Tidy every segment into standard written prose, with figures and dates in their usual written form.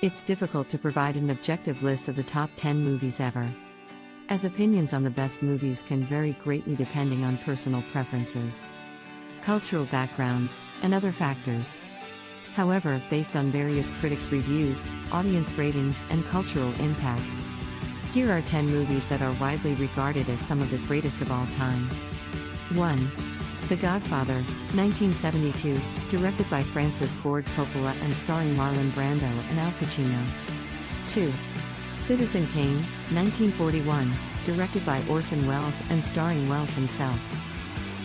It's difficult to provide an objective list of the top 10 movies ever, as opinions on the best movies can vary greatly depending on personal preferences, cultural backgrounds, and other factors. However, based on various critics' reviews, audience ratings, and cultural impact, here are 10 movies that are widely regarded as some of the greatest of all time. 1. The Godfather, 1972, directed by Francis Ford Coppola and starring Marlon Brando and Al Pacino. 2. Citizen Kane, 1941, directed by Orson Welles and starring Welles himself.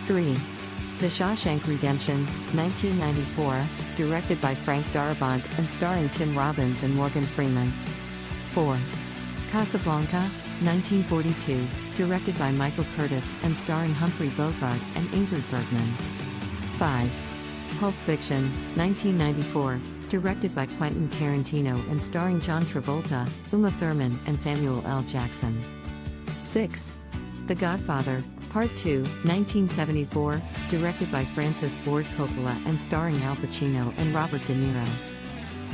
3. The Shawshank Redemption, 1994, directed by Frank Darabont and starring Tim Robbins and Morgan Freeman. 4. Casablanca, 1942, directed by Michael Curtiz and starring Humphrey, Bogart and Ingrid Bergman. 5. Pulp Fiction, 1994, directed by Quentin Tarantino and starring John Travolta, Uma Thurman and Samuel L. Jackson. 6. The Godfather, Part 2, 1974, directed by Francis Ford Coppola and starring Al Pacino and Robert De Niro.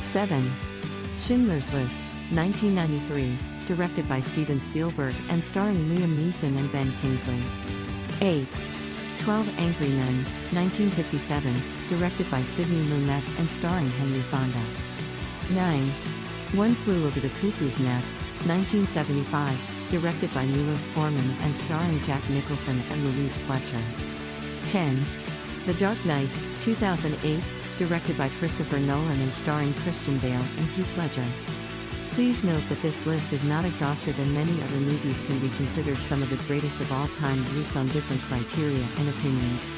7. Schindler's List, 1993, directed by Steven Spielberg and starring Liam Neeson and Ben Kingsley. 8. 12 Angry Men, 1957, directed by Sidney Lumet and starring Henry Fonda. 9. One Flew Over the Cuckoo's Nest, 1975, directed by Milos Forman and starring Jack Nicholson and Louise Fletcher. 10. The Dark Knight, 2008, directed by Christopher Nolan and starring Christian Bale and Heath Ledger. Please note that this list is not exhaustive and many other movies can be considered some of the greatest of all time based on different criteria and opinions.